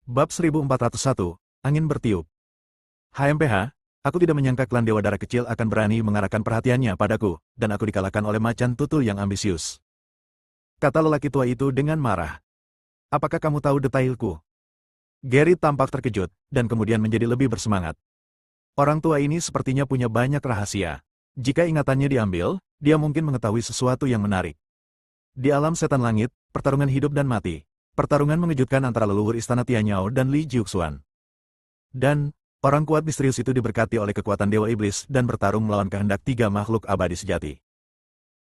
Bab 1401, Angin Bertiup. HMPH, aku tidak menyangka klan Dewa Darah kecil akan berani mengarahkan perhatiannya padaku, dan aku dikalahkan oleh macan tutul yang ambisius. Kata lelaki tua itu dengan marah. Apakah kamu tahu detailku? Gary tampak terkejut, dan kemudian menjadi lebih bersemangat. Orang tua ini sepertinya punya banyak rahasia. Jika ingatannya diambil, dia mungkin mengetahui sesuatu yang menarik. Di alam setan langit, pertarungan hidup dan mati. Pertarungan mengejutkan antara leluhur istana Tianyao dan Li Jiuxuan. Dan, orang kuat misterius itu diberkati oleh kekuatan Dewa Iblis dan bertarung melawan kehendak tiga makhluk abadi sejati.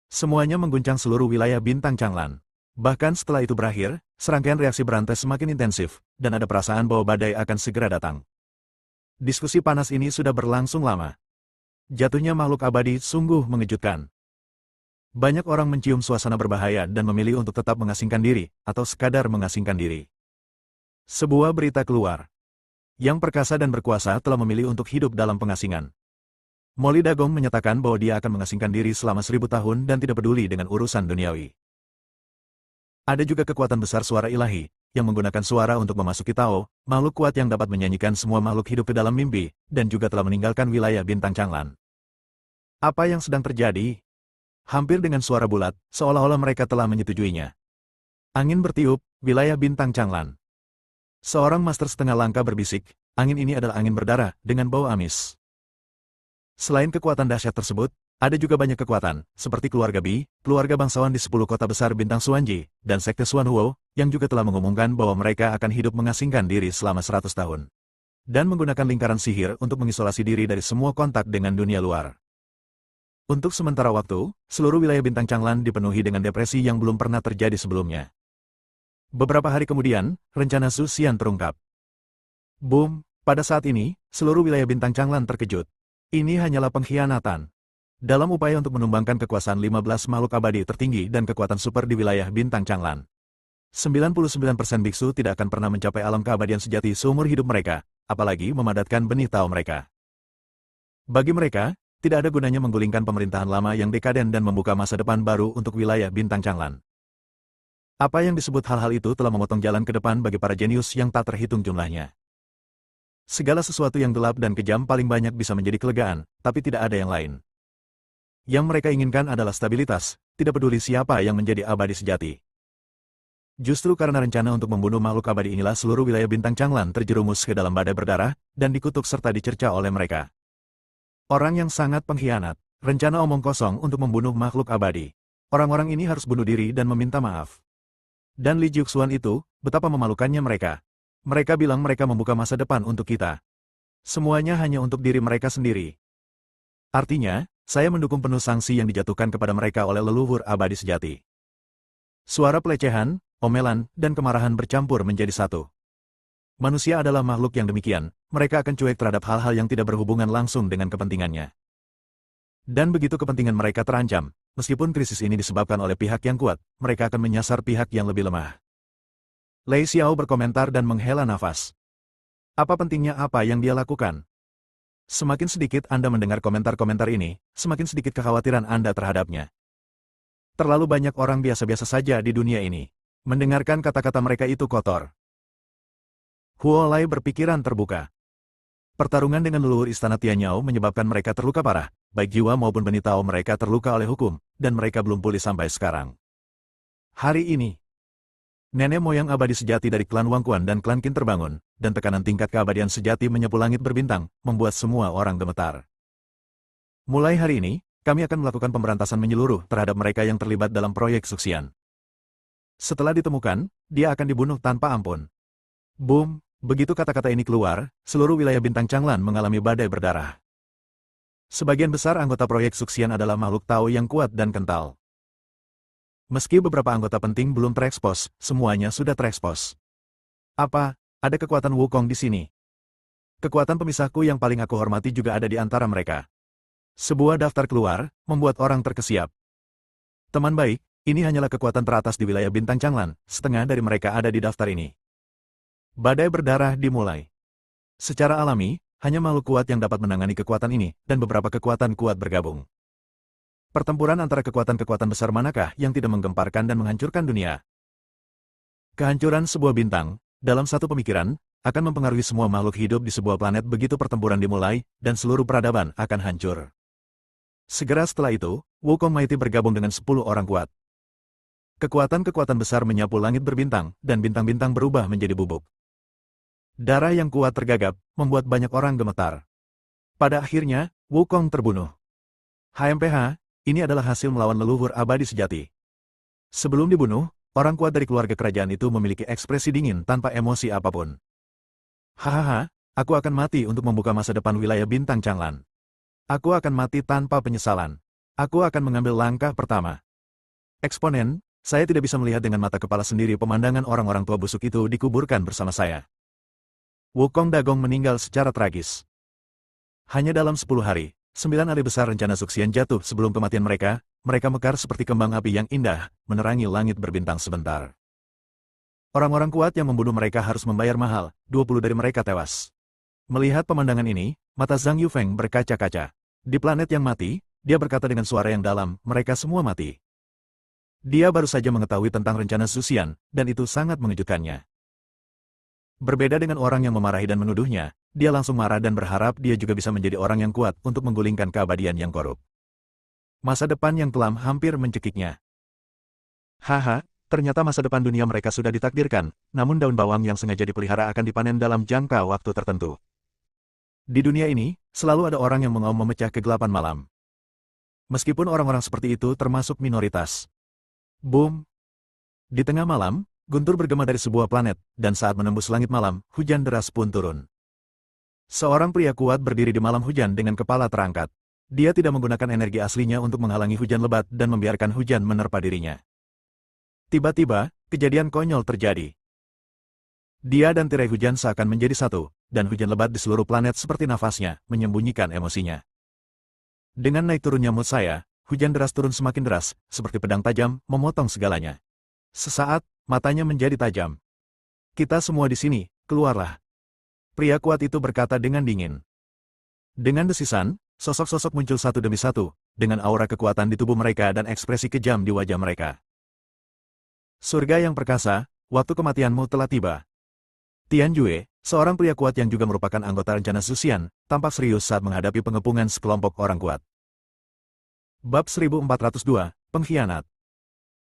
Semuanya mengguncang seluruh wilayah bintang Changlan. Bahkan setelah itu berakhir, serangkaian reaksi berantai semakin intensif, dan ada perasaan bahwa badai akan segera datang. Diskusi panas ini sudah berlangsung lama. Jatuhnya makhluk abadi sungguh mengejutkan. Banyak orang mencium suasana berbahaya dan memilih untuk tetap mengasingkan diri, atau sekadar mengasingkan diri. Sebuah berita keluar. Yang perkasa dan berkuasa telah memilih untuk hidup dalam pengasingan. Molly Dagong menyatakan bahwa dia akan mengasingkan diri selama 1000 tahun dan tidak peduli dengan urusan duniawi. Ada juga kekuatan besar suara ilahi, yang menggunakan suara untuk memasuki Tao, makhluk kuat yang dapat menyanyikan semua makhluk hidup ke dalam mimpi, dan juga telah meninggalkan wilayah bintang Changlan. Apa yang sedang terjadi? Hampir dengan suara bulat, seolah-olah mereka telah menyetujuinya. Angin bertiup, wilayah bintang Changlan. Seorang master setengah langka berbisik, angin ini adalah angin berdarah, dengan bau amis. Selain kekuatan dahsyat tersebut, ada juga banyak kekuatan, seperti keluarga Bi, keluarga bangsawan di 10 kota besar bintang Xuanji, dan sekte Xuanhuo, yang juga telah mengumumkan bahwa mereka akan hidup mengasingkan diri selama 100 tahun. Dan menggunakan lingkaran sihir untuk mengisolasi diri dari semua kontak dengan dunia luar. Untuk sementara waktu, seluruh wilayah bintang Changlan dipenuhi dengan depresi yang belum pernah terjadi sebelumnya. Beberapa hari kemudian, rencana Su Xian terungkap. Boom, pada saat ini, seluruh wilayah bintang Changlan terkejut. Ini hanyalah pengkhianatan. Dalam upaya untuk menumbangkan kekuasaan 15 makhluk abadi tertinggi dan kekuatan super di wilayah bintang Changlan. 99% biksu tidak akan pernah mencapai alam keabadian sejati seumur hidup mereka, apalagi memadatkan benih Tao mereka. Bagi mereka, tidak ada gunanya menggulingkan pemerintahan lama yang dekaden dan membuka masa depan baru untuk wilayah bintang Changlan. Apa yang disebut hal-hal itu telah memotong jalan ke depan bagi para jenius yang tak terhitung jumlahnya. Segala sesuatu yang gelap dan kejam paling banyak bisa menjadi kelegaan, tapi tidak ada yang lain. Yang mereka inginkan adalah stabilitas, tidak peduli siapa yang menjadi abadi sejati. Justru karena rencana untuk membunuh makhluk abadi inilah seluruh wilayah bintang Changlan terjerumus ke dalam badai berdarah, dan dikutuk serta dicerca oleh mereka. Orang yang sangat pengkhianat, rencana omong kosong untuk membunuh makhluk abadi. Orang-orang ini harus bunuh diri dan meminta maaf. Dan Li Jiuxuan itu, betapa memalukannya mereka. Mereka bilang mereka membuka masa depan untuk kita. Semuanya hanya untuk diri mereka sendiri. Artinya, saya mendukung penuh sanksi yang dijatuhkan kepada mereka oleh leluhur abadi sejati. Suara pelecehan, omelan, dan kemarahan bercampur menjadi satu. Manusia adalah makhluk yang demikian, mereka akan cuek terhadap hal-hal yang tidak berhubungan langsung dengan kepentingannya. Dan begitu kepentingan mereka terancam, meskipun krisis ini disebabkan oleh pihak yang kuat, mereka akan menyasar pihak yang lebih lemah. Lei Xiao berkomentar dan menghela nafas. Apa pentingnya apa yang dia lakukan? Semakin sedikit Anda mendengar komentar-komentar ini, semakin sedikit kekhawatiran Anda terhadapnya. Terlalu banyak orang biasa-biasa saja di dunia ini. Mendengarkan kata-kata mereka itu kotor. Huo Lai berpikiran terbuka. Pertarungan dengan leluhur istana Tianyao menyebabkan mereka terluka parah, baik jiwa maupun benih Tao mereka terluka oleh hukum, dan mereka belum pulih sampai sekarang. Hari ini, nenek moyang abadi sejati dari klan Wangquan dan klan Qin terbangun, dan tekanan tingkat keabadian sejati menyapu langit berbintang, membuat semua orang gemetar. Mulai hari ini, kami akan melakukan pemberantasan menyeluruh terhadap mereka yang terlibat dalam proyek Su Xian. Setelah ditemukan, dia akan dibunuh tanpa ampun. Boom! Begitu kata-kata ini keluar, seluruh wilayah bintang Changlan mengalami badai berdarah. Sebagian besar anggota proyek Su Xian adalah makhluk Tao yang kuat dan kental. Meski beberapa anggota penting belum terekspos, semuanya sudah terekspos. Apa, ada kekuatan Wukong di sini? Kekuatan pemisahku yang paling aku hormati juga ada di antara mereka. Sebuah daftar keluar, membuat orang terkesiap. Teman baik, ini hanyalah kekuatan teratas di wilayah bintang Changlan, setengah dari mereka ada di daftar ini. Badai berdarah dimulai. Secara alami, hanya makhluk kuat yang dapat menangani kekuatan ini, dan beberapa kekuatan kuat bergabung. Pertempuran antara kekuatan-kekuatan besar manakah yang tidak menggemparkan dan menghancurkan dunia? Kehancuran sebuah bintang, dalam satu pemikiran, akan mempengaruhi semua makhluk hidup di sebuah planet begitu pertempuran dimulai, dan seluruh peradaban akan hancur. Segera setelah itu, Wukong Mighty bergabung dengan 10 orang kuat. Kekuatan-kekuatan besar menyapu langit berbintang, dan bintang-bintang berubah menjadi bubuk. Darah yang kuat tergagap, membuat banyak orang gemetar. Pada akhirnya, Wukong terbunuh. HMPH, ini adalah hasil melawan leluhur abadi sejati. Sebelum dibunuh, orang kuat dari keluarga kerajaan itu memiliki ekspresi dingin tanpa emosi apapun. Hahaha, aku akan mati untuk membuka masa depan wilayah bintang Changlan. Aku akan mati tanpa penyesalan. Aku akan mengambil langkah pertama. Eksponen, saya tidak bisa melihat dengan mata kepala sendiri pemandangan orang-orang tua busuk itu dikuburkan bersama saya. Wukong Dagong meninggal secara tragis. Hanya dalam 10 hari, 9 ahli besar rencana Zuxian jatuh sebelum kematian mereka mekar seperti kembang api yang indah, menerangi langit berbintang sebentar. Orang-orang kuat yang membunuh mereka harus membayar mahal, 20 dari mereka tewas. Melihat pemandangan ini, mata Zhang Yufeng berkaca-kaca. Di planet yang mati, dia berkata dengan suara yang dalam, mereka semua mati. Dia baru saja mengetahui tentang rencana Zuxian, dan itu sangat mengejutkannya. Berbeda dengan orang yang memarahi dan menuduhnya, dia langsung marah dan berharap dia juga bisa menjadi orang yang kuat untuk menggulingkan keabadian yang korup. Masa depan yang kelam hampir mencekiknya. Haha, ternyata masa depan dunia mereka sudah ditakdirkan, namun daun bawang yang sengaja dipelihara akan dipanen dalam jangka waktu tertentu. Di dunia ini, selalu ada orang yang mengaum memecah kegelapan malam. Meskipun orang-orang seperti itu termasuk minoritas. Boom! Di tengah malam, guntur bergema dari sebuah planet, dan saat menembus langit malam, hujan deras pun turun. Seorang pria kuat berdiri di malam hujan dengan kepala terangkat. Dia tidak menggunakan energi aslinya untuk menghalangi hujan lebat dan membiarkan hujan menerpa dirinya. Tiba-tiba, kejadian konyol terjadi. Dia dan tirai hujan seakan menjadi satu, dan hujan lebat di seluruh planet seperti nafasnya, menyembunyikan emosinya. Dengan naik turunnya mood saya, hujan deras turun semakin deras, seperti pedang tajam, memotong segalanya. Sesaat, matanya menjadi tajam. Kita semua di sini, keluarlah. Pria kuat itu berkata dengan dingin. Dengan desisan, sosok-sosok muncul satu demi satu, dengan aura kekuatan di tubuh mereka dan ekspresi kejam di wajah mereka. Surga yang perkasa, waktu kematianmu telah tiba. Tian Jue, seorang pria kuat yang juga merupakan anggota rencana Zuxian, tampak serius saat menghadapi pengepungan sekelompok orang kuat. Bab 1402, Pengkhianat.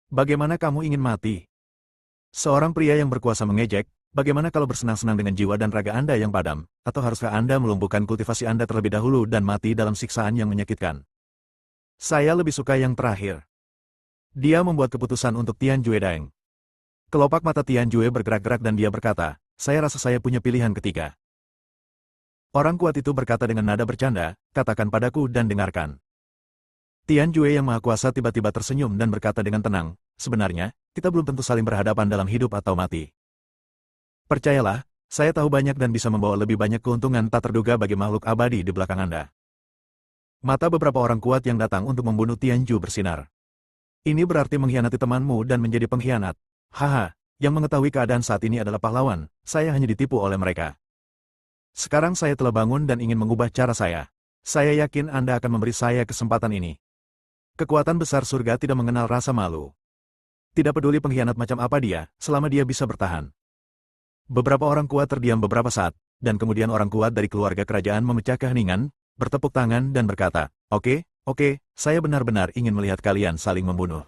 Bagaimana kamu ingin mati? Seorang pria yang berkuasa mengejek, bagaimana kalau bersenang-senang dengan jiwa dan raga Anda yang padam, atau haruskah Anda melumpuhkan kultivasi Anda terlebih dahulu dan mati dalam siksaan yang menyakitkan? Saya lebih suka yang terakhir. Dia membuat keputusan untuk Tian Jue Daeng. Kelopak mata Tian Jue bergerak-gerak dan dia berkata, saya rasa saya punya pilihan ketiga. Orang kuat itu berkata dengan nada bercanda, katakan padaku dan dengarkan. Tian Jue yang maha kuasa tiba-tiba tersenyum dan berkata dengan tenang, sebenarnya, kita belum tentu saling berhadapan dalam hidup atau mati. Percayalah, saya tahu banyak dan bisa membawa lebih banyak keuntungan tak terduga bagi makhluk abadi di belakang Anda. Mata beberapa orang kuat yang datang untuk membunuh Tian Jue bersinar. Ini berarti mengkhianati temanmu dan menjadi pengkhianat. Haha. Yang mengetahui keadaan saat ini adalah pahlawan, saya hanya ditipu oleh mereka. Sekarang saya telah bangun dan ingin mengubah cara saya. Saya yakin Anda akan memberi saya kesempatan ini. Kekuatan besar surga tidak mengenal rasa malu. Tidak peduli pengkhianat macam apa dia, selama dia bisa bertahan. Beberapa orang kuat terdiam beberapa saat, dan kemudian orang kuat dari keluarga kerajaan memecah keheningan, bertepuk tangan dan berkata, Oke, saya benar-benar ingin melihat kalian saling membunuh.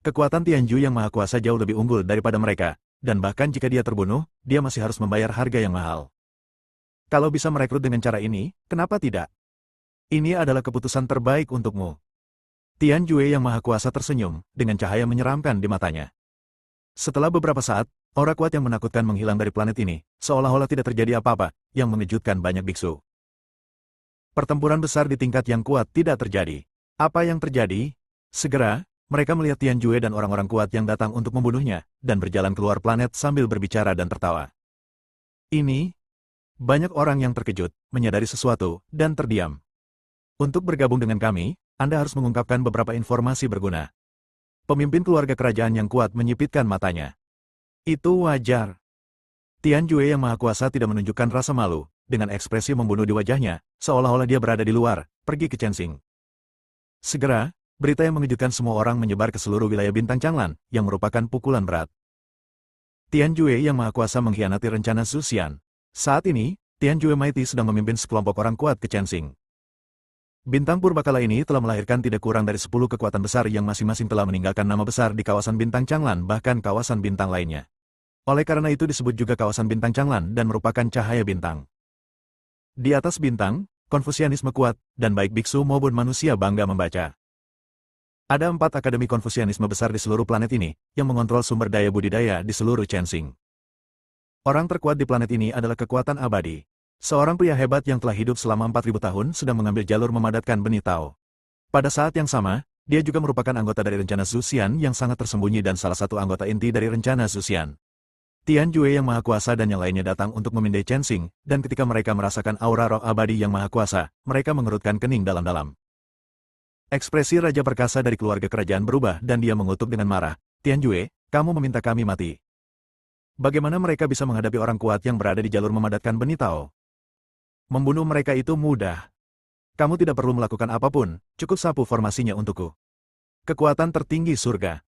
Kekuatan Tian Jue yang maha kuasa jauh lebih unggul daripada mereka, dan bahkan jika dia terbunuh, dia masih harus membayar harga yang mahal. Kalau bisa merekrut dengan cara ini, kenapa tidak? Ini adalah keputusan terbaik untukmu. Tian Jue yang maha kuasa tersenyum, dengan cahaya menyeramkan di matanya. Setelah beberapa saat, aura kuat yang menakutkan menghilang dari planet ini, seolah-olah tidak terjadi apa-apa, yang mengejutkan banyak biksu. Pertempuran besar di tingkat yang kuat tidak terjadi. Apa yang terjadi? Segera, mereka melihat Tian Jue dan orang-orang kuat yang datang untuk membunuhnya, dan berjalan keluar planet sambil berbicara dan tertawa. Ini, banyak orang yang terkejut, menyadari sesuatu, dan terdiam. Untuk bergabung dengan kami, Anda harus mengungkapkan beberapa informasi berguna. Pemimpin keluarga kerajaan yang kuat menyipitkan matanya. Itu wajar. Tian Jue yang maha kuasa tidak menunjukkan rasa malu, dengan ekspresi membunuh di wajahnya, seolah-olah dia berada di luar, pergi ke Chensing. Segera, berita yang mengejutkan semua orang menyebar ke seluruh wilayah bintang Changlan, yang merupakan pukulan berat. Tian Jue yang Maha Kuasa mengkhianati rencana Zhu Xian. Saat ini, Tian Jue Mighty sedang memimpin sekelompok orang kuat ke Chensing. Bintang purbakala ini telah melahirkan tidak kurang dari 10 kekuatan besar yang masing-masing telah meninggalkan nama besar di kawasan bintang Changlan bahkan kawasan bintang lainnya. Oleh karena itu disebut juga kawasan bintang Changlan dan merupakan cahaya bintang. Di atas bintang, Konfusianisme kuat, dan baik biksu maupun manusia bangga membaca. Ada 4 akademi Konfusianisme besar di seluruh planet ini, yang mengontrol sumber daya budidaya di seluruh Chensing. Orang terkuat di planet ini adalah kekuatan abadi. Seorang pria hebat yang telah hidup selama 4.000 tahun sedang mengambil jalur memadatkan benih Tao. Pada saat yang sama, dia juga merupakan anggota dari rencana Zhu Xian yang sangat tersembunyi dan salah satu anggota inti dari rencana Zhu Xian. Tian Jue yang Maha Kuasa dan yang lainnya datang untuk memindai Chensing, dan ketika mereka merasakan aura roh abadi yang Maha Kuasa, mereka mengerutkan kening dalam-dalam. Ekspresi Raja Perkasa dari keluarga kerajaan berubah dan dia mengutuk dengan marah. Tian Jue, kamu meminta kami mati. Bagaimana mereka bisa menghadapi orang kuat yang berada di jalur memadatkan benih Tao? Membunuh mereka itu mudah. Kamu tidak perlu melakukan apapun, cukup sapu formasinya untukku. Kekuatan tertinggi surga.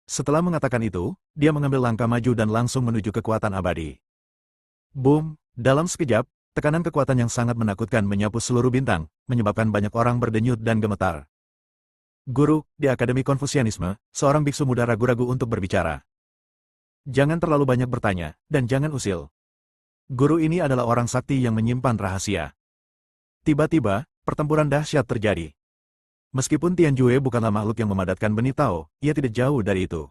Setelah mengatakan itu, dia mengambil langkah maju dan langsung menuju kekuatan abadi. Boom! Dalam sekejap, tekanan kekuatan yang sangat menakutkan menyapu seluruh bintang, menyebabkan banyak orang berdenyut dan gemetar. Guru, di Akademi Konfusianisme, seorang biksu muda ragu-ragu untuk berbicara. Jangan terlalu banyak bertanya, dan jangan usil. Guru ini adalah orang sakti yang menyimpan rahasia. Tiba-tiba, pertempuran dahsyat terjadi. Meskipun Tian Jue bukanlah makhluk yang memadatkan benih Tao, ia tidak jauh dari itu.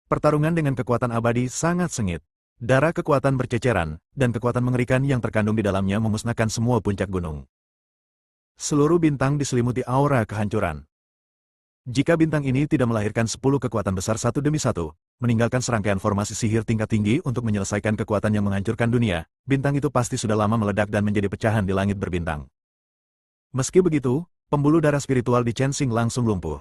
Pertarungan dengan kekuatan abadi sangat sengit. Darah kekuatan berceceran, dan kekuatan mengerikan yang terkandung di dalamnya memusnahkan semua puncak gunung. Seluruh bintang diselimuti aura kehancuran. Jika bintang ini tidak melahirkan 10 kekuatan besar satu demi satu, meninggalkan serangkaian formasi sihir tingkat tinggi untuk menyelesaikan kekuatan yang menghancurkan dunia, bintang itu pasti sudah lama meledak dan menjadi pecahan di langit berbintang. Meski begitu, pembuluh darah spiritual di Chensing langsung lumpuh.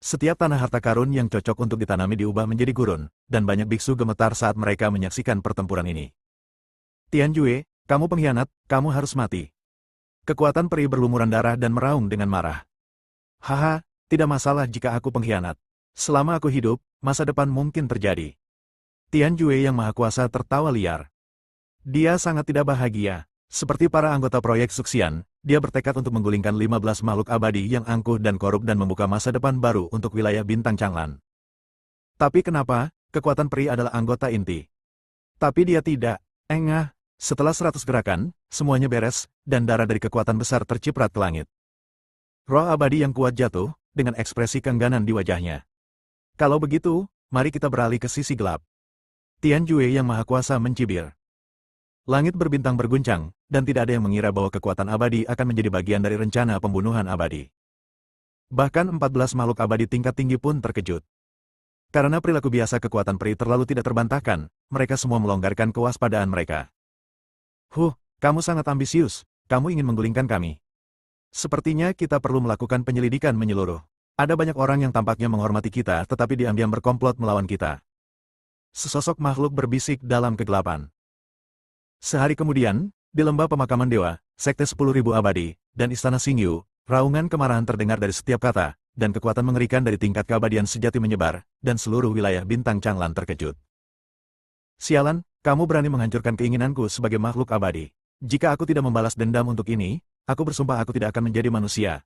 Setiap tanah harta karun yang cocok untuk ditanami diubah menjadi gurun, dan banyak biksu gemetar saat mereka menyaksikan pertempuran ini. Tian Jue, kamu pengkhianat, kamu harus mati. Kekuatan peri berlumuran darah dan meraung dengan marah. Haha, tidak masalah jika aku pengkhianat. Selama aku hidup, masa depan mungkin terjadi. Tian Jue yang Maha Kuasa tertawa liar. Dia sangat tidak bahagia. Seperti para anggota proyek Zhu Xian, dia bertekad untuk menggulingkan 15 makhluk abadi yang angkuh dan korup dan membuka masa depan baru untuk wilayah bintang Changlan. Tapi kenapa, kekuatan peri adalah anggota inti? Tapi dia tidak. Engah, setelah 100 gerakan, semuanya beres, dan darah dari kekuatan besar terciprat ke langit. Roh abadi yang kuat jatuh, dengan ekspresi keengganan di wajahnya. Kalau begitu, mari kita beralih ke sisi gelap. Tian Jue yang Maha Kuasa mencibir. Langit berbintang berguncang, dan tidak ada yang mengira bahwa kekuatan abadi akan menjadi bagian dari rencana pembunuhan abadi. Bahkan 14 makhluk abadi tingkat tinggi pun terkejut. Karena perilaku biasa kekuatan peri terlalu tidak terbantahkan, mereka semua melonggarkan kewaspadaan mereka. Kamu sangat ambisius, kamu ingin menggulingkan kami. Sepertinya kita perlu melakukan penyelidikan menyeluruh. Ada banyak orang yang tampaknya menghormati kita tetapi diam-diam berkomplot melawan kita. Sesosok makhluk berbisik dalam kegelapan. Sehari kemudian, di lembah pemakaman dewa, Sekte 10.000 abadi, dan Istana Xingyu, raungan kemarahan terdengar dari setiap kata, dan kekuatan mengerikan dari tingkat keabadian sejati menyebar, dan seluruh wilayah bintang Changlan terkejut. Sialan, kamu berani menghancurkan keinginanku sebagai makhluk abadi. Jika aku tidak membalas dendam untuk ini, aku bersumpah aku tidak akan menjadi manusia.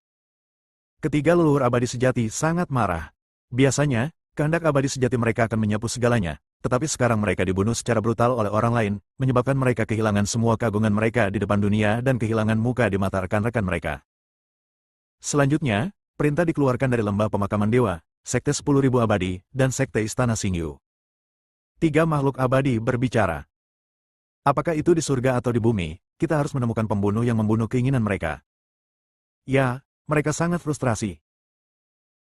Ketiga leluhur abadi sejati sangat marah. Biasanya, kehendak abadi sejati mereka akan menyapu segalanya, tetapi sekarang mereka dibunuh secara brutal oleh orang lain, menyebabkan mereka kehilangan semua keagungan mereka di depan dunia dan kehilangan muka di mata rekan-rekan mereka. Selanjutnya, perintah dikeluarkan dari lembah pemakaman dewa, Sekte 10.000 abadi, dan Sekte Istana Xingyu. 3 makhluk abadi berbicara. Apakah itu di surga atau di bumi, kita harus menemukan pembunuh yang membunuh keinginan mereka. Ya, mereka sangat frustrasi.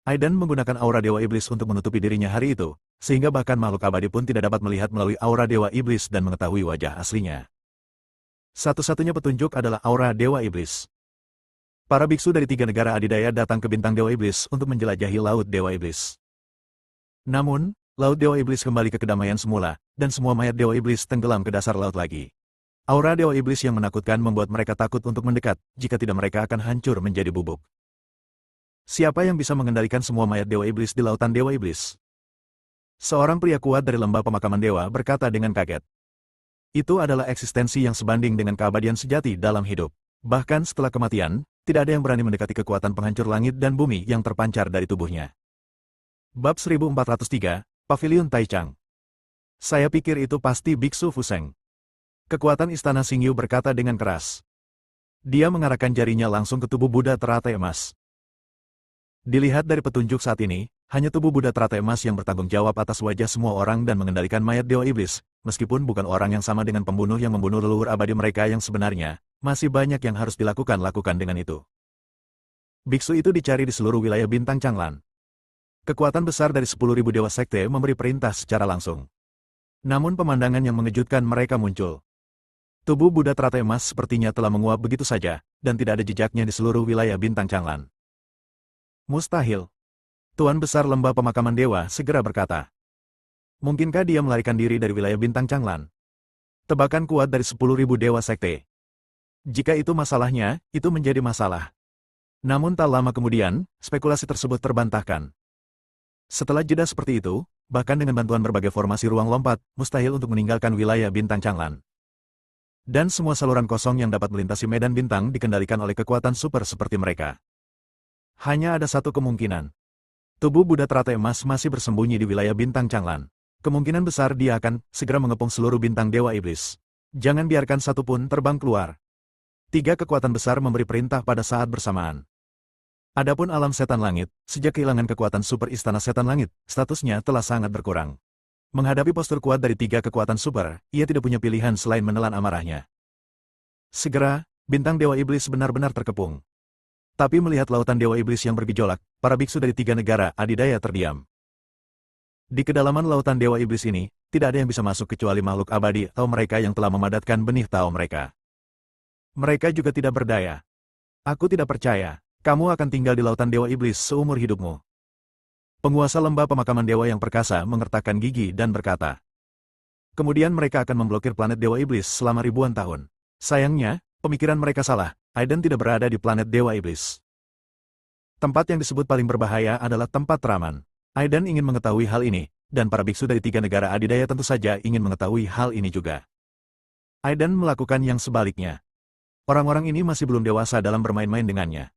Aidan menggunakan aura Dewa Iblis untuk menutupi dirinya hari itu, sehingga bahkan makhluk abadi pun tidak dapat melihat melalui aura Dewa Iblis dan mengetahui wajah aslinya. Satu-satunya petunjuk adalah aura Dewa Iblis. Para biksu dari 3 negara adidaya datang ke bintang Dewa Iblis untuk menjelajahi Laut Dewa Iblis. Namun, Laut Dewa Iblis kembali ke kedamaian semula, dan semua mayat Dewa Iblis tenggelam ke dasar laut lagi. Aura Dewa Iblis yang menakutkan membuat mereka takut untuk mendekat, jika tidak mereka akan hancur menjadi bubuk. Siapa yang bisa mengendalikan semua mayat Dewa Iblis di lautan Dewa Iblis? Seorang pria kuat dari lembah pemakaman dewa berkata dengan kaget. Itu adalah eksistensi yang sebanding dengan keabadian sejati dalam hidup. Bahkan setelah kematian, tidak ada yang berani mendekati kekuatan penghancur langit dan bumi yang terpancar dari tubuhnya. Bab 1403, Paviliun Taichang. Saya pikir itu pasti Biksu Fuseng. Kekuatan istana Xingyu berkata dengan keras. Dia mengarahkan jarinya langsung ke tubuh Buddha teratai emas. Dilihat dari petunjuk saat ini, hanya tubuh Buddha teratai emas yang bertanggung jawab atas wajah semua orang dan mengendalikan mayat Dewa Iblis, meskipun bukan orang yang sama dengan pembunuh yang membunuh leluhur abadi mereka yang sebenarnya, masih banyak yang harus dilakukan dengan itu. Biksu itu dicari di seluruh wilayah bintang Changlan. Kekuatan besar dari 10.000 dewa sekte memberi perintah secara langsung. Namun pemandangan yang mengejutkan mereka muncul. Tubuh Buddha teratai emas sepertinya telah menguap begitu saja, dan tidak ada jejaknya di seluruh wilayah bintang Changlan. Mustahil. Tuan Besar Lembah Pemakaman Dewa segera berkata. Mungkinkah dia melarikan diri dari wilayah bintang Changlan? Tebakan kuat dari 10.000 dewa sekte. Jika itu masalahnya, itu menjadi masalah. Namun tak lama kemudian, spekulasi tersebut terbantahkan. Setelah jeda seperti itu, bahkan dengan bantuan berbagai formasi ruang lompat, mustahil untuk meninggalkan wilayah bintang Changlan. Dan semua saluran kosong yang dapat melintasi medan bintang dikendalikan oleh kekuatan super seperti mereka. Hanya ada satu kemungkinan. Tubuh Buddha teratai emas masih bersembunyi di wilayah bintang Changlan. Kemungkinan besar dia akan segera mengepung seluruh bintang Dewa Iblis. Jangan biarkan satu pun terbang keluar. 3 kekuatan besar memberi perintah pada saat bersamaan. Adapun alam setan langit, sejak kehilangan kekuatan super istana setan langit, statusnya telah sangat berkurang. Menghadapi postur kuat dari 3 kekuatan super, ia tidak punya pilihan selain menelan amarahnya. Segera, bintang Dewa Iblis benar-benar terkepung. Tapi melihat lautan Dewa Iblis yang bergejolak, para biksu dari 3 negara adidaya terdiam. Di kedalaman lautan Dewa Iblis ini, tidak ada yang bisa masuk kecuali makhluk abadi atau mereka yang telah memadatkan benih Tao mereka. Mereka juga tidak berdaya. Aku tidak percaya, kamu akan tinggal di lautan Dewa Iblis seumur hidupmu. Penguasa lembah pemakaman dewa yang perkasa mengertakkan gigi dan berkata. Kemudian mereka akan memblokir planet Dewa Iblis selama ribuan tahun. Sayangnya, pemikiran mereka salah. Aiden tidak berada di planet Dewa Iblis. Tempat yang disebut paling berbahaya adalah tempat teraman. Aiden ingin mengetahui hal ini, dan para biksu dari 3 negara adidaya tentu saja ingin mengetahui hal ini juga. Aiden melakukan yang sebaliknya. Orang-orang ini masih belum dewasa dalam bermain-main dengannya.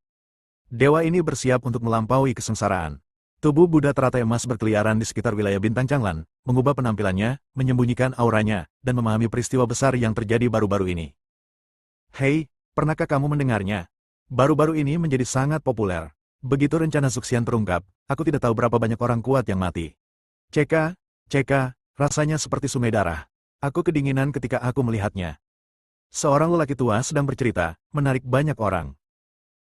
Dewa ini bersiap untuk melampaui kesengsaraan. Tubuh Buddha teratai emas berkeliaran di sekitar wilayah bintang Changlan, mengubah penampilannya, menyembunyikan auranya, dan memahami peristiwa besar yang terjadi baru-baru ini. Hei, pernahkah kamu mendengarnya? Baru-baru ini menjadi sangat populer. Begitu rencana Zuxian terungkap, aku tidak tahu berapa banyak orang kuat yang mati. Ceka, rasanya seperti sungai darah. Aku kedinginan ketika aku melihatnya. Seorang lelaki tua sedang bercerita, menarik banyak orang.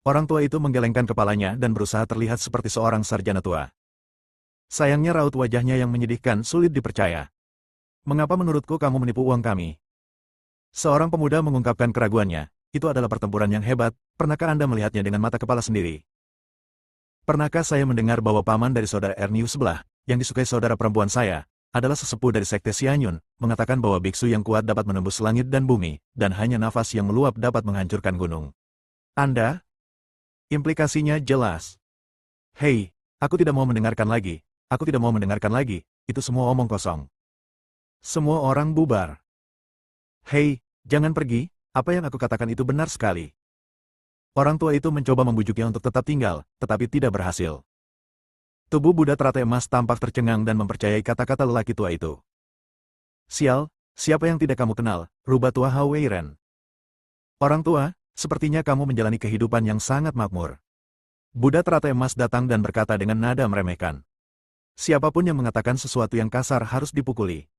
Orang tua itu menggelengkan kepalanya dan berusaha terlihat seperti seorang sarjana tua. Sayangnya raut wajahnya yang menyedihkan sulit dipercaya. Mengapa menurutku kamu menipu uang kami? Seorang pemuda mengungkapkan keraguannya. Itu adalah pertempuran yang hebat, pernahkah Anda melihatnya dengan mata kepala sendiri? Pernahkah saya mendengar bahwa paman dari saudara Ernius sebelah, yang disukai saudara perempuan saya, adalah sesepuh dari sekte Xianyun, mengatakan bahwa biksu yang kuat dapat menembus langit dan bumi, dan hanya nafas yang meluap dapat menghancurkan gunung. Anda? Implikasinya jelas. Hei, aku tidak mau mendengarkan lagi, itu semua omong kosong. Semua orang bubar. Hei, jangan pergi, apa yang aku katakan itu benar sekali. Orang tua itu mencoba membujuknya untuk tetap tinggal, tetapi tidak berhasil. Tubuh Buddha teratai emas tampak tercengang dan mempercayai kata-kata lelaki tua itu. Sial, siapa yang tidak kamu kenal, rubah tua Hao Weiren. Orang tua, sepertinya kamu menjalani kehidupan yang sangat makmur. Buddha teratai emas datang dan berkata dengan nada meremehkan. Siapapun yang mengatakan sesuatu yang kasar harus dipukuli.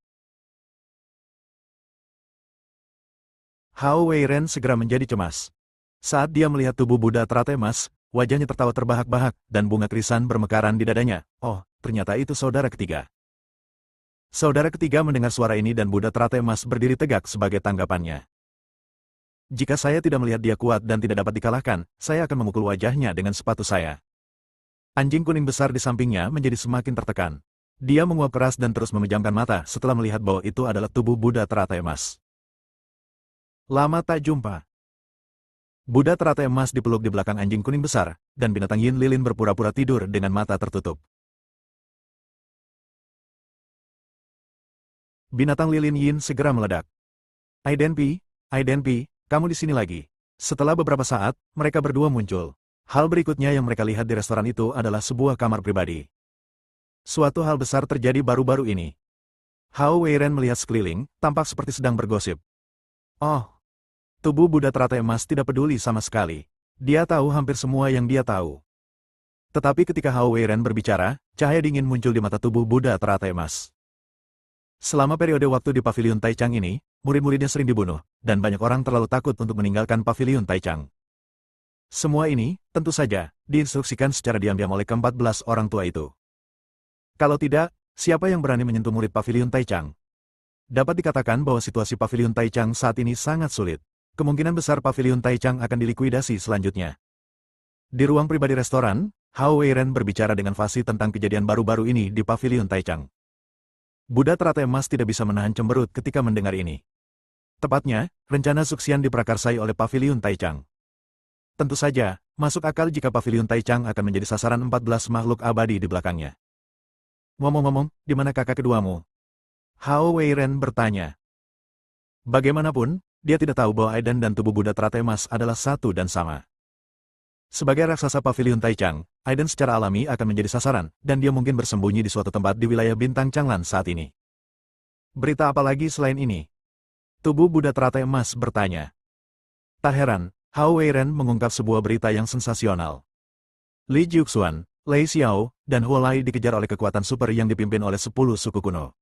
Hao Weiren segera menjadi cemas. Saat dia melihat tubuh Buddha teratai emas, wajahnya tertawa terbahak-bahak, dan bunga krisan bermekaran di dadanya. Oh, ternyata itu saudara ketiga. Saudara ketiga mendengar suara ini dan Buddha teratai emas berdiri tegak sebagai tanggapannya. Jika saya tidak melihat dia kuat dan tidak dapat dikalahkan, saya akan memukul wajahnya dengan sepatu saya. Anjing kuning besar di sampingnya menjadi semakin tertekan. Dia menguap keras dan terus memejamkan mata setelah melihat bahwa itu adalah tubuh Buddha teratai emas. Lama tak jumpa. Buddha teratai emas dipeluk di belakang anjing kuning besar, dan binatang Yin Lilin berpura-pura tidur dengan mata tertutup. Binatang lilin Yin segera meledak. Aidenpi, kamu di sini lagi. Setelah beberapa saat, mereka berdua muncul. Hal berikutnya yang mereka lihat di restoran itu adalah sebuah kamar pribadi. Suatu hal besar terjadi baru-baru ini. Hao Weiren melihat sekeliling, tampak seperti sedang bergosip. Oh, tubuh Buddha teratai emas tidak peduli sama sekali. Dia tahu hampir semua yang dia tahu. Tetapi ketika Hao Weiren berbicara, cahaya dingin muncul di mata tubuh Buddha teratai emas. Selama periode waktu di Paviliun Taichang ini, murid-muridnya sering dibunuh, dan banyak orang terlalu takut untuk meninggalkan Paviliun Taichang. Semua ini, tentu saja, diinstruksikan secara diam-diam oleh ke-14 orang tua itu. Kalau tidak, siapa yang berani menyentuh murid Paviliun Taichang? Dapat dikatakan bahwa situasi Paviliun Taichang saat ini sangat sulit. Kemungkinan besar Paviliun Taichang akan dilikuidasi selanjutnya. Di ruang pribadi restoran, Hao Weiren berbicara dengan fasih tentang kejadian baru-baru ini di Paviliun Taichang. Buddha teratai emas tidak bisa menahan cemberut ketika mendengar ini. Tepatnya, rencana Zuxian diprakarsai oleh Paviliun Taichang. Tentu saja, masuk akal jika Paviliun Taichang akan menjadi sasaran 14 makhluk abadi di belakangnya. Ngomong-ngomong, di mana kakak keduamu? Hao Weiren bertanya. Bagaimanapun, dia tidak tahu bahwa Aiden dan tubuh Buddha teratai emas adalah satu dan sama. Sebagai raksasa Paviliun Taichang, Aiden secara alami akan menjadi sasaran, dan dia mungkin bersembunyi di suatu tempat di wilayah bintang Changlan saat ini. Berita apa lagi selain ini? Tubuh Buddha teratai emas bertanya. Tak heran, Hao Weiren mengungkap sebuah berita yang sensasional. Li Jiuxuan, Lei Xiao, dan Huo Lai dikejar oleh kekuatan super yang dipimpin oleh 10 suku kuno.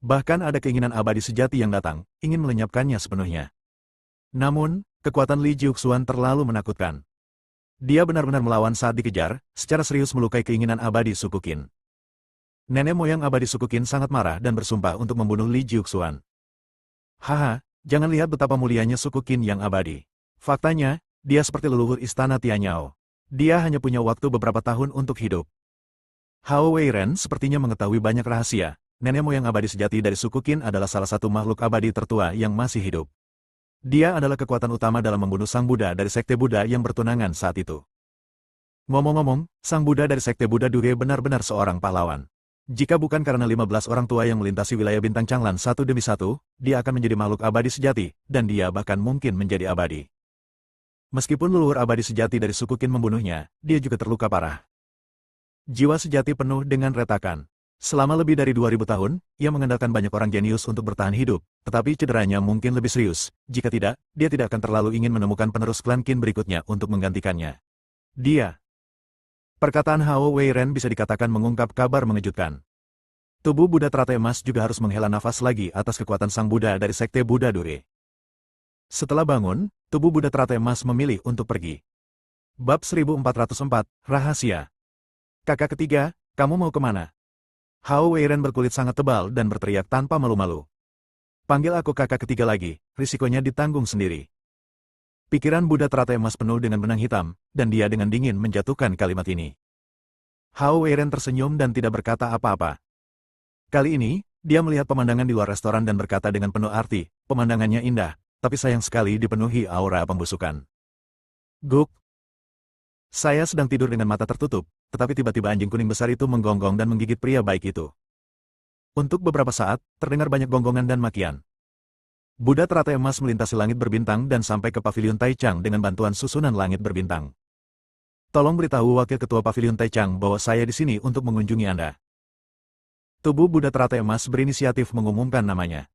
Bahkan ada keinginan abadi sejati yang datang, ingin melenyapkannya sepenuhnya. Namun, kekuatan Li Jiuxuan terlalu menakutkan. Dia benar-benar melawan saat dikejar, secara serius melukai keinginan abadi suku Qin. Nenek moyang abadi suku Qin sangat marah dan bersumpah untuk membunuh Li Jiuxuan. Haha, jangan lihat betapa mulianya suku Qin yang abadi. Faktanya, dia seperti leluhur istana Tianyao. Dia hanya punya waktu beberapa tahun untuk hidup. Hao Weiren sepertinya mengetahui banyak rahasia. Nenek moyang abadi sejati dari suku Qin adalah salah satu makhluk abadi tertua yang masih hidup. Dia adalah kekuatan utama dalam membunuh Sang Buddha dari Sekte Buddha yang bertunangan saat itu. Ngomong-ngomong, Sang Buddha dari Sekte Buddha Dure benar-benar seorang pahlawan. Jika bukan karena 15 orang tua yang melintasi wilayah bintang Changlan satu demi satu, dia akan menjadi makhluk abadi sejati, dan dia bahkan mungkin menjadi abadi. Meskipun leluhur abadi sejati dari suku Qin membunuhnya, dia juga terluka parah. Jiwa sejati penuh dengan retakan. Selama lebih dari 2000 tahun, ia mengandalkan banyak orang jenius untuk bertahan hidup, tetapi cederanya mungkin lebih serius. Jika tidak, dia tidak akan terlalu ingin menemukan penerus klan Qin berikutnya untuk menggantikannya. Perkataan Hao Weiren bisa dikatakan mengungkap kabar mengejutkan. Tubuh Buddha teratai emas juga harus menghela nafas lagi atas kekuatan Sang Buddha dari Sekte Buddha Dure. Setelah bangun, tubuh Buddha teratai emas memilih untuk pergi. Bab 1404, Rahasia. Kakak ketiga, kamu mau kemana? Hao Weiren berkulit sangat tebal dan berteriak tanpa malu-malu. Panggil aku kakak ketiga lagi, risikonya ditanggung sendiri. Pikiran Buddha teratai emas penuh dengan benang hitam, dan dia dengan dingin menjatuhkan kalimat ini. Hao Weiren tersenyum dan tidak berkata apa-apa. Kali ini, dia melihat pemandangan di luar restoran dan berkata dengan penuh arti, pemandangannya indah, tapi sayang sekali dipenuhi aura pembusukan. Guk. Saya sedang tidur dengan mata tertutup, tetapi tiba-tiba anjing kuning besar itu menggonggong dan menggigit pria baik itu. Untuk beberapa saat, terdengar banyak gonggongan dan makian. Buddha teratai emas melintasi langit berbintang dan sampai ke Paviliun Taichang dengan bantuan susunan langit berbintang. Tolong beritahu Wakil Ketua Paviliun Taichang bahwa saya di sini untuk mengunjungi Anda. Tubuh Buddha teratai emas berinisiatif mengumumkan namanya.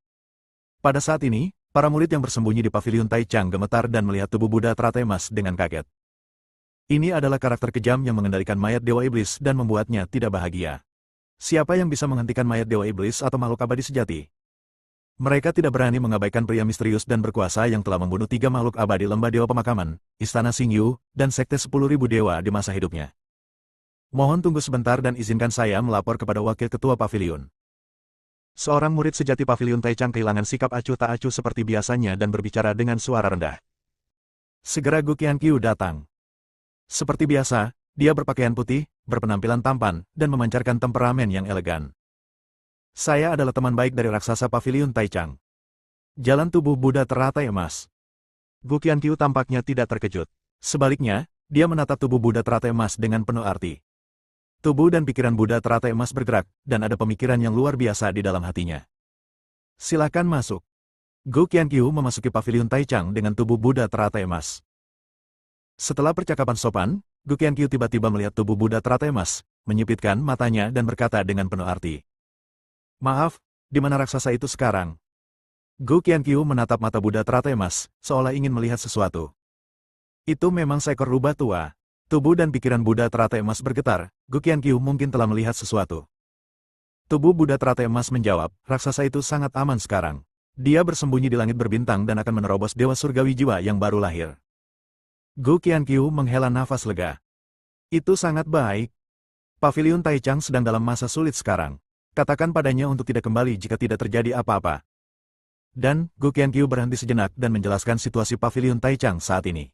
Pada saat ini, para murid yang bersembunyi di Paviliun Taichang gemetar dan melihat tubuh Buddha teratai emas dengan kaget. Ini adalah karakter kejam yang mengendalikan mayat Dewa Iblis dan membuatnya tidak bahagia. Siapa yang bisa menghentikan mayat Dewa Iblis atau makhluk abadi sejati? Mereka tidak berani mengabaikan pria misterius dan berkuasa yang telah membunuh 3 makhluk abadi lembah Dewa Pemakaman, Istana Xingyu, dan Sekte 10.000 Dewa di masa hidupnya. Mohon tunggu sebentar dan izinkan saya melapor kepada Wakil Ketua Paviliun. Seorang murid sejati Paviliun Taichang kehilangan sikap acuh tak acuh seperti biasanya dan berbicara dengan suara rendah. Segera Gu Qianqiu datang. Seperti biasa, dia berpakaian putih, berpenampilan tampan, dan memancarkan temperamen yang elegan. Saya adalah teman baik dari raksasa Paviliun Taichang. Jalan tubuh Buddha teratai emas. Gu Qianqiu tampaknya tidak terkejut. Sebaliknya, dia menatap tubuh Buddha teratai emas dengan penuh arti. Tubuh dan pikiran Buddha teratai emas bergerak, dan ada pemikiran yang luar biasa di dalam hatinya. Silakan masuk. Gu Qianqiu memasuki paviliun Taichang dengan tubuh Buddha teratai emas. Setelah percakapan sopan, Gu Qianqiu tiba-tiba melihat tubuh Buddha teratai emas, menyipitkan matanya dan berkata dengan penuh arti. Maaf, di mana raksasa itu sekarang? Gu Qianqiu menatap mata Buddha teratai emas, seolah ingin melihat sesuatu. Itu memang seekor rubah tua. Tubuh dan pikiran Buddha teratai emas bergetar, Gu Qianqiu mungkin telah melihat sesuatu. Tubuh Buddha teratai emas menjawab, raksasa itu sangat aman sekarang. Dia bersembunyi di langit berbintang dan akan menerobos dewa surgawi jiwa yang baru lahir. Gu Qianqiu menghela nafas lega. Itu sangat baik. Paviliun Taichang sedang dalam masa sulit sekarang. Katakan padanya untuk tidak kembali jika tidak terjadi apa-apa. Dan, Gu Qianqiu berhenti sejenak dan menjelaskan situasi Paviliun Taichang saat ini.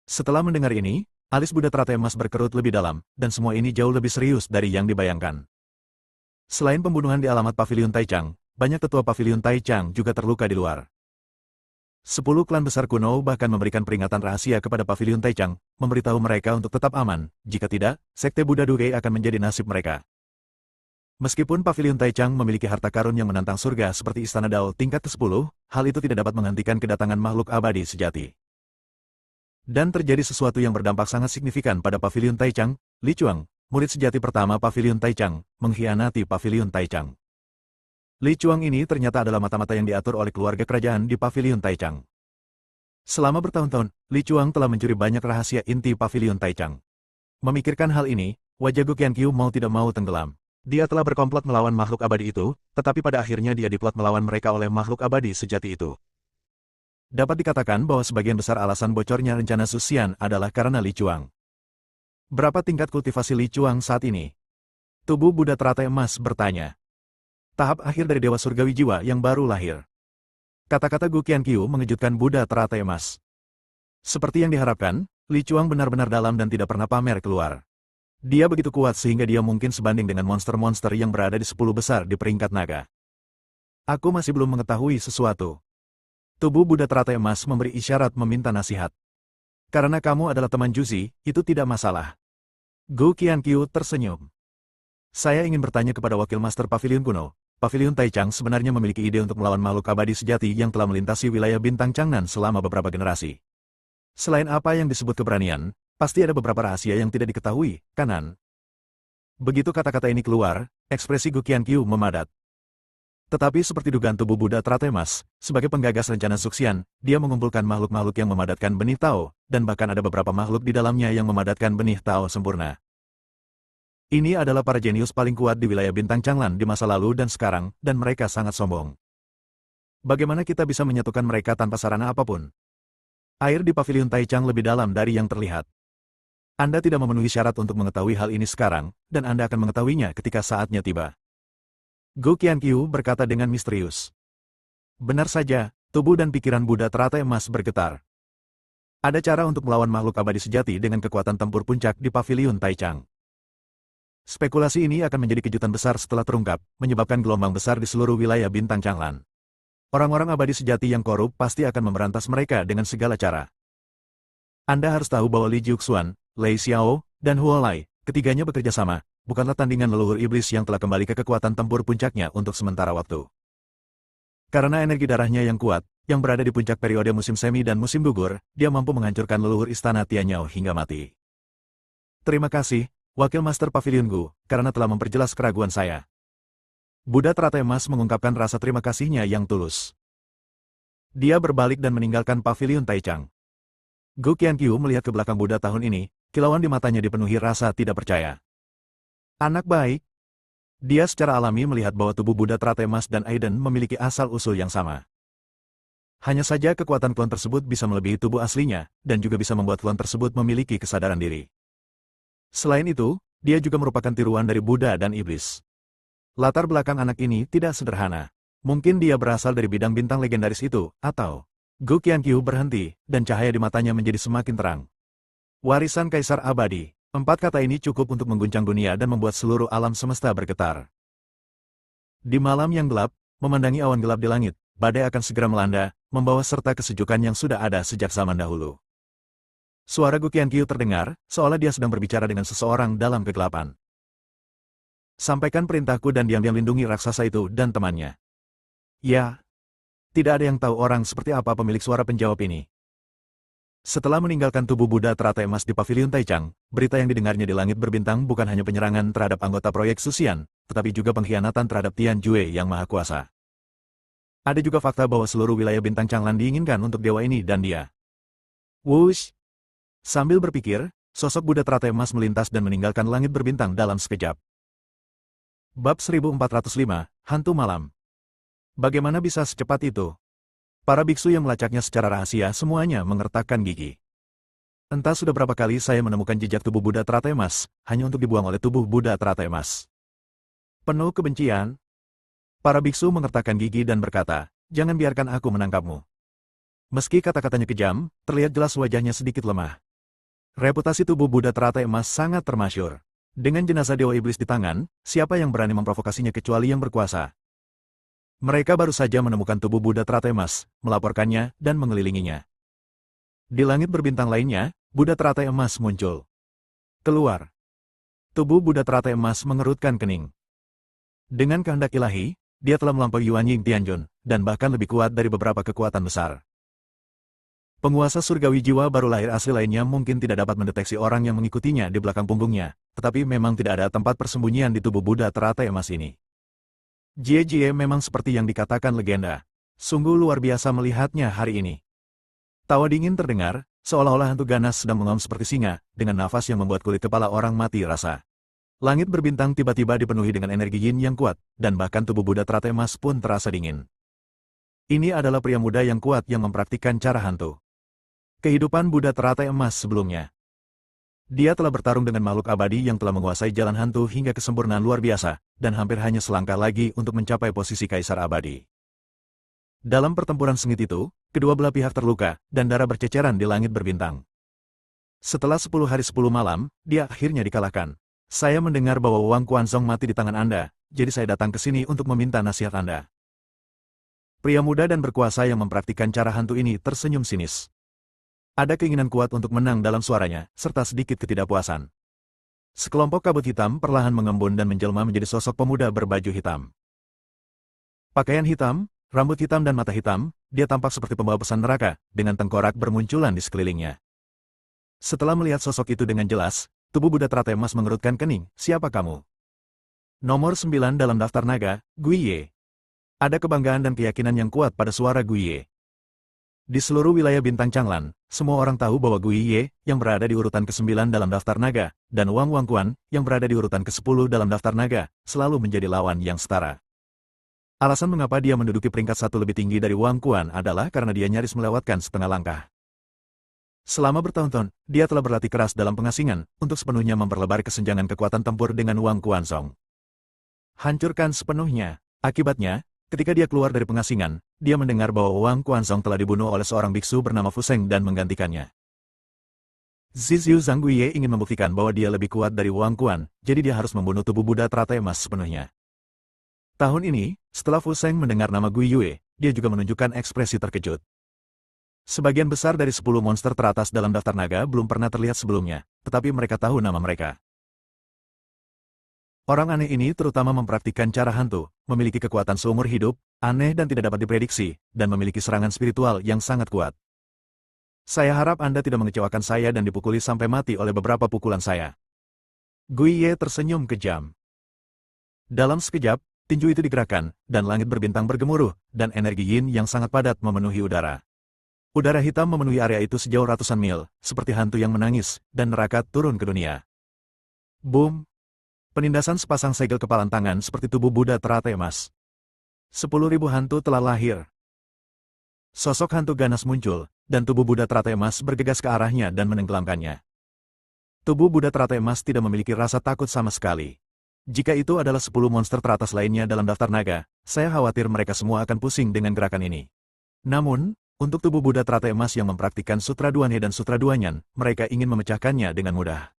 Setelah mendengar ini, alis Buddha teratai emas berkerut lebih dalam, dan semua ini jauh lebih serius dari yang dibayangkan. Selain pembunuhan di alamat Paviliun Taichang, banyak tetua Paviliun Taichang juga terluka di luar. 10 klan besar kuno bahkan memberikan peringatan rahasia kepada Paviliun Taichang, memberitahu mereka untuk tetap aman, jika tidak, Sekte Buddha Duge akan menjadi nasib mereka. Meskipun Paviliun Taichang memiliki harta karun yang menantang surga seperti Istana Dao tingkat ke-10, hal itu tidak dapat menghentikan kedatangan makhluk abadi sejati. Dan terjadi sesuatu yang berdampak sangat signifikan pada Paviliun Taichang, Li Chuang, murid sejati pertama Paviliun Taichang, mengkhianati Paviliun Taichang. Li Chuang ini ternyata adalah mata-mata yang diatur oleh keluarga kerajaan di Paviliun Taichang. Selama bertahun-tahun, Li Chuang telah mencuri banyak rahasia inti Paviliun Taichang. Memikirkan hal ini, wajah Gu Qianqiu mau tidak mau tenggelam. Dia telah berkomplot melawan makhluk abadi itu, tetapi pada akhirnya dia diplot melawan mereka oleh makhluk abadi sejati itu. Dapat dikatakan bahwa sebagian besar alasan bocornya rencana Su Xian adalah karena Li Chuang. Berapa tingkat kultivasi Li Chuang saat ini? Tubuh Buddha teratai emas bertanya. Tahap akhir dari Dewa Surgawi Jiwa yang baru lahir. Kata-kata Gu Qianqiu mengejutkan Buddha teratai emas. Seperti yang diharapkan, Li Chuang benar-benar dalam dan tidak pernah pamer keluar. Dia begitu kuat sehingga dia mungkin sebanding dengan monster-monster yang berada di 10 besar di peringkat naga. Aku masih belum mengetahui sesuatu. Tubuh Buddha teratai emas memberi isyarat meminta nasihat. Karena kamu adalah teman Juzi, itu tidak masalah. Gu Qianqiu tersenyum. Saya ingin bertanya kepada wakil master Paviliun kuno. Paviliun Taichang sebenarnya memiliki ide untuk melawan makhluk abadi sejati yang telah melintasi wilayah bintang Changnan selama beberapa generasi. Selain apa yang disebut keberanian, pasti ada beberapa rahasia yang tidak diketahui, kanan? Begitu kata-kata ini keluar, ekspresi Gu Qianqiu memadat. Tetapi seperti dugaan tubuh Buddha teratai emas, sebagai penggagas rencana Su Xian, dia mengumpulkan makhluk-makhluk yang memadatkan benih Tao, dan bahkan ada beberapa makhluk di dalamnya yang memadatkan benih Tao sempurna. Ini adalah para jenius paling kuat di wilayah bintang Changlan di masa lalu dan sekarang, dan mereka sangat sombong. Bagaimana kita bisa menyatukan mereka tanpa sarana apapun? Air di Paviliun Taichang lebih dalam dari yang terlihat. Anda tidak memenuhi syarat untuk mengetahui hal ini sekarang, dan Anda akan mengetahuinya ketika saatnya tiba. Gu Qianqiu berkata dengan misterius. Benar saja, tubuh dan pikiran Buddha teratai emas bergetar. Ada cara untuk melawan makhluk abadi sejati dengan kekuatan tempur puncak di Paviliun Taichang. Spekulasi ini akan menjadi kejutan besar setelah terungkap, menyebabkan gelombang besar di seluruh wilayah bintang Changlan. Orang-orang abadi sejati yang korup pasti akan memberantas mereka dengan segala cara. Anda harus tahu bahwa Li Jiuxuan, Lei Xiao, dan Huo Lai, ketiganya bekerja sama, bukanlah tandingan leluhur iblis yang telah kembali ke kekuatan tempur puncaknya untuk sementara waktu. Karena energi darahnya yang kuat, yang berada di puncak periode musim semi dan musim gugur, dia mampu menghancurkan leluhur istana Tianyao hingga mati. Terima kasih, Wakil Master Paviliun Gu, karena telah memperjelas keraguan saya. Buddha teratai emas mengungkapkan rasa terima kasihnya yang tulus. Dia berbalik dan meninggalkan Paviliun Taichang. Gu Qianqiu melihat ke belakang Buddha tahun ini, kilauan di matanya dipenuhi rasa tidak percaya. Anak baik. Dia secara alami melihat bahwa tubuh Buddha teratai emas dan Aiden memiliki asal-usul yang sama. Hanya saja kekuatan klon tersebut bisa melebihi tubuh aslinya, dan juga bisa membuat klon tersebut memiliki kesadaran diri. Selain itu, dia juga merupakan tiruan dari Buddha dan iblis. Latar belakang anak ini tidak sederhana. Mungkin dia berasal dari bidang bintang legendaris itu, atau... Gu Qianqiu berhenti, dan cahaya di matanya menjadi semakin terang. Warisan Kaisar Abadi. 4 kata ini cukup untuk mengguncang dunia dan membuat seluruh alam semesta bergetar. Di malam yang gelap, memandangi awan gelap di langit, badai akan segera melanda, membawa serta kesejukan yang sudah ada sejak zaman dahulu. Suara Gu Qianqiu terdengar, seolah dia sedang berbicara dengan seseorang dalam kegelapan. Sampaikan perintahku dan diam-diam lindungi raksasa itu dan temannya. Ya, tidak ada yang tahu orang seperti apa pemilik suara penjawab ini. Setelah meninggalkan tubuh Buddha teratai emas di Paviliun Taichang, berita yang didengarnya di langit berbintang bukan hanya penyerangan terhadap anggota proyek Susian, tetapi juga pengkhianatan terhadap Tian Jue yang maha kuasa. Ada juga fakta bahwa seluruh wilayah bintang Changlan diinginkan untuk dewa ini dan dia. Wush! Sambil berpikir, sosok Buddha teratai emas melintas dan meninggalkan langit berbintang dalam sekejap. Bab 1405, Hantu Malam. Bagaimana bisa secepat itu? Para biksu yang melacaknya secara rahasia semuanya mengertakkan gigi. Entah sudah berapa kali saya menemukan jejak tubuh Buddha teratai emas, hanya untuk dibuang oleh tubuh Buddha teratai emas. Penuh kebencian, para biksu mengertakkan gigi dan berkata, "Jangan biarkan aku menangkapmu." Meski kata-katanya kejam, terlihat jelas wajahnya sedikit lemah. Reputasi tubuh Buddha teratai emas sangat termasyur. Dengan jenazah Dewa Iblis di tangan, siapa yang berani memprovokasinya kecuali yang berkuasa? Mereka baru saja menemukan tubuh Buddha teratai emas, melaporkannya, dan mengelilinginya. Di langit berbintang lainnya, Buddha teratai emas muncul. Keluar. Tubuh Buddha teratai emas mengerutkan kening. Dengan kehendak ilahi, dia telah melampaui Yuan Ying Tianjun, dan bahkan lebih kuat dari beberapa kekuatan besar. Penguasa surgawi jiwa baru lahir asli lainnya mungkin tidak dapat mendeteksi orang yang mengikutinya di belakang punggungnya, tetapi memang tidak ada tempat persembunyian di tubuh Buddha teratai emas ini. Jie memang seperti yang dikatakan legenda. Sungguh luar biasa melihatnya hari ini. Tawa dingin terdengar, seolah-olah hantu ganas sedang mengaum seperti singa, dengan nafas yang membuat kulit kepala orang mati rasa. Langit berbintang tiba-tiba dipenuhi dengan energi yin yang kuat, dan bahkan tubuh Buddha teratai emas pun terasa dingin. Ini adalah pria muda yang kuat yang mempraktikkan cara hantu. Kehidupan Buddha teratai emas sebelumnya. Dia telah bertarung dengan makhluk abadi yang telah menguasai jalan hantu hingga kesempurnaan luar biasa, dan hampir hanya selangkah lagi untuk mencapai posisi kaisar abadi. Dalam pertempuran sengit itu, kedua belah pihak terluka, dan darah berceceran di langit berbintang. Setelah 10 hari 10 malam, dia akhirnya dikalahkan. Saya mendengar bahwa Wang Quanzong mati di tangan Anda, jadi saya datang ke sini untuk meminta nasihat Anda. Pria muda dan berkuasa yang mempraktikkan cara hantu ini tersenyum sinis. Ada keinginan kuat untuk menang dalam suaranya, serta sedikit ketidakpuasan. Sekelompok kabut hitam perlahan mengembun dan menjelma menjadi sosok pemuda berbaju hitam. Pakaian hitam, rambut hitam dan mata hitam, dia tampak seperti pembawa pesan neraka, dengan tengkorak bermunculan di sekelilingnya. Setelah melihat sosok itu dengan jelas, tubuh Buddha teratai emas mengerutkan kening. Siapa kamu? Nomor 9 dalam daftar naga, Guiye. Ada kebanggaan dan keyakinan yang kuat pada suara Guiye. Di seluruh wilayah bintang Changlan, semua orang tahu bahwa Guiye, yang berada di urutan ke-9 dalam daftar naga, dan Wang Wangquan, yang berada di urutan ke-10 dalam daftar naga, selalu menjadi lawan yang setara. Alasan mengapa dia menduduki peringkat satu lebih tinggi dari Wang Quan adalah karena dia nyaris melewatkan setengah langkah. Selama bertahun-tahun, dia telah berlatih keras dalam pengasingan, untuk sepenuhnya memperlebar kesenjangan kekuatan tempur dengan Wang Quanzong. Hancurkan sepenuhnya. Akibatnya, ketika dia keluar dari pengasingan, dia mendengar bahwa Wang Quanzong telah dibunuh oleh seorang biksu bernama Fuseng dan menggantikannya. Zizhu Zhangguiye ingin membuktikan bahwa dia lebih kuat dari Wang Quan, jadi dia harus membunuh tubuh Buddha teratai emas sepenuhnya. Tahun ini, setelah Fuseng mendengar nama Gui Yue, dia juga menunjukkan ekspresi terkejut. Sebagian besar dari 10 monster teratas dalam daftar naga belum pernah terlihat sebelumnya, tetapi mereka tahu nama mereka. Orang aneh ini terutama mempraktikkan cara hantu, memiliki kekuatan seumur hidup, aneh dan tidak dapat diprediksi, dan memiliki serangan spiritual yang sangat kuat. Saya harap Anda tidak mengecewakan saya dan dipukuli sampai mati oleh beberapa pukulan saya. Guiye tersenyum kejam. Dalam sekejap, tinju itu digerakkan, dan langit berbintang bergemuruh, dan energi yin yang sangat padat memenuhi udara. Udara hitam memenuhi area itu sejauh ratusan mil, seperti hantu yang menangis, dan neraka turun ke dunia. Boom! Penindasan sepasang segel kepalan tangan seperti tubuh Buddha teratai emas. 10.000 hantu telah lahir. Sosok hantu ganas muncul, dan tubuh Buddha teratai emas bergegas ke arahnya dan menenggelamkannya. Tubuh Buddha teratai emas tidak memiliki rasa takut sama sekali. Jika itu adalah 10 monster teratas lainnya dalam daftar naga, saya khawatir mereka semua akan pusing dengan gerakan ini. Namun, untuk tubuh Buddha teratai emas yang mempraktikkan Sutra Duanhe dan Sutra Duanyan, mereka ingin memecahkannya dengan mudah.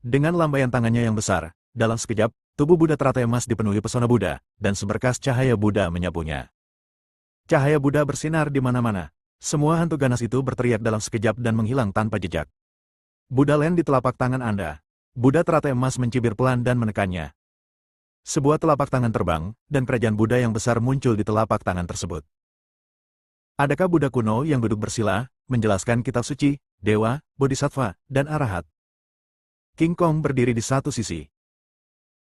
Dengan lambaian tangannya yang besar, dalam sekejap, tubuh Buddha teratai emas dipenuhi pesona Buddha, dan seberkas cahaya Buddha menyapunya. Cahaya Buddha bersinar di mana-mana. Semua hantu ganas itu berteriak dalam sekejap dan menghilang tanpa jejak. Buddha Land di telapak tangan Anda. Buddha teratai emas mencibir pelan dan menekannya. Sebuah telapak tangan terbang, dan kerajaan Buddha yang besar muncul di telapak tangan tersebut. Adakah Buddha kuno yang duduk bersila, menjelaskan kitab suci, dewa, bodhisattva, dan arahat? King Kong berdiri di satu sisi.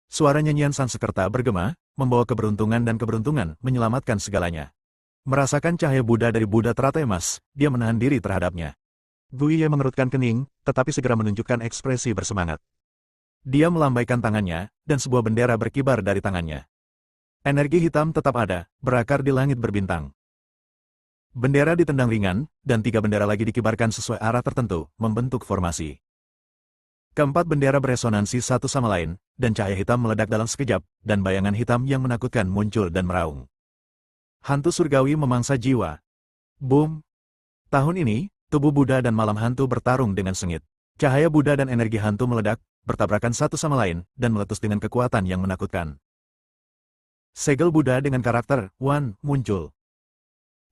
Suara nyanyian Sansekerta bergema, membawa keberuntungan dan keberuntungan menyelamatkan segalanya. Merasakan cahaya Buddha dari Buddha teratai emas, dia menahan diri terhadapnya. Guiye mengerutkan kening, tetapi segera menunjukkan ekspresi bersemangat. Dia melambaikan tangannya, dan sebuah bendera berkibar dari tangannya. Energi hitam tetap ada, berakar di langit berbintang. Bendera ditendang ringan, dan 3 bendera lagi dikibarkan sesuai arah tertentu, membentuk formasi. Keempat bendera beresonansi satu sama lain, dan cahaya hitam meledak dalam sekejap, dan bayangan hitam yang menakutkan muncul dan meraung. Hantu surgawi memangsa jiwa. Boom! Tahun ini, tubuh Buddha dan malam hantu bertarung dengan sengit. Cahaya Buddha dan energi hantu meledak, bertabrakan satu sama lain, dan meletus dengan kekuatan yang menakutkan. Segel Buddha dengan karakter Wan muncul.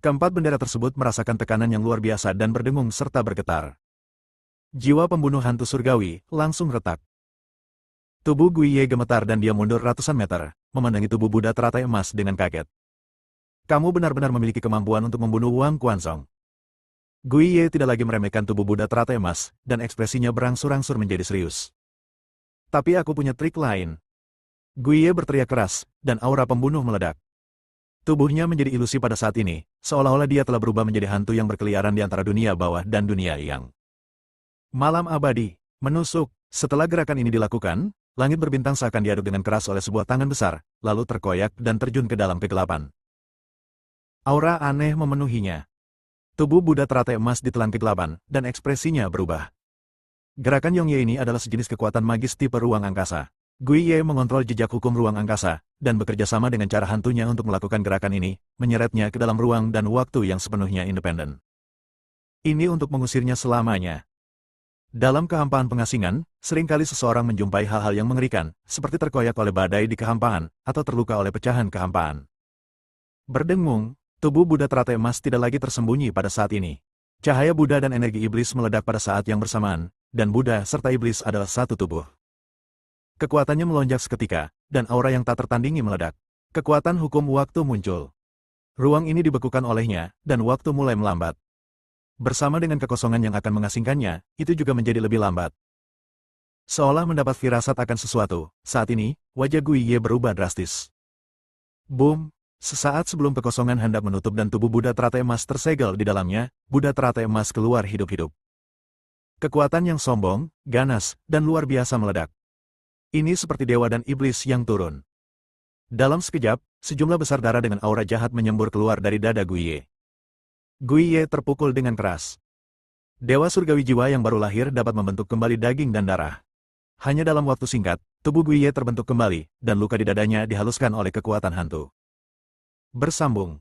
Keempat bendera tersebut merasakan tekanan yang luar biasa dan berdengung serta bergetar. Jiwa pembunuh hantu surgawi langsung retak. Tubuh Guiye gemetar dan dia mundur ratusan meter, memandangi tubuh Buddha teratai emas dengan kaget. Kamu benar-benar memiliki kemampuan untuk membunuh Wang Quanzong. Guiye tidak lagi meremehkan tubuh Buddha teratai emas, dan ekspresinya berangsur-angsur menjadi serius. Tapi aku punya trik lain. Guiye berteriak keras, dan aura pembunuh meledak. Tubuhnya menjadi ilusi pada saat ini, seolah-olah dia telah berubah menjadi hantu yang berkeliaran di antara dunia bawah dan dunia yang. Malam abadi, menusuk. Setelah gerakan ini dilakukan, langit berbintang seakan diaduk dengan keras oleh sebuah tangan besar, lalu terkoyak dan terjun ke dalam kegelapan. Aura aneh memenuhinya. Tubuh Buddha teratai emas ditelan kegelapan, dan ekspresinya berubah. Gerakan Yongye ini adalah sejenis kekuatan magis tipe ruang angkasa. Guiye mengontrol jejak hukum ruang angkasa, dan bekerja sama dengan cara hantunya untuk melakukan gerakan ini, menyeretnya ke dalam ruang dan waktu yang sepenuhnya independen. Ini untuk mengusirnya selamanya. Dalam kehampaan pengasingan, seringkali seseorang menjumpai hal-hal yang mengerikan, seperti terkoyak oleh badai di kehampaan, atau terluka oleh pecahan kehampaan. Berdengung, tubuh Buddha teratai emas tidak lagi tersembunyi pada saat ini. Cahaya Buddha dan energi iblis meledak pada saat yang bersamaan, dan Buddha serta iblis adalah satu tubuh. Kekuatannya melonjak seketika, dan aura yang tak tertandingi meledak. Kekuatan hukum waktu muncul. Ruang ini dibekukan olehnya, dan waktu mulai melambat. Bersama dengan kekosongan yang akan mengasingkannya, itu juga menjadi lebih lambat. Seolah mendapat firasat akan sesuatu, saat ini, wajah Guiye berubah drastis. Boom! Sesaat sebelum kekosongan hendak menutup dan tubuh Buddha teratai emas tersegel di dalamnya, Buddha teratai emas keluar hidup-hidup. Kekuatan yang sombong, ganas, dan luar biasa meledak. Ini seperti dewa dan iblis yang turun. Dalam sekejap, sejumlah besar darah dengan aura jahat menyembur keluar dari dada Guiye. Guiye terpukul dengan keras. Dewa surgawi jiwa yang baru lahir dapat membentuk kembali daging dan darah. Hanya dalam waktu singkat, tubuh Guiye terbentuk kembali, dan luka di dadanya dihaluskan oleh kekuatan hantu. Bersambung.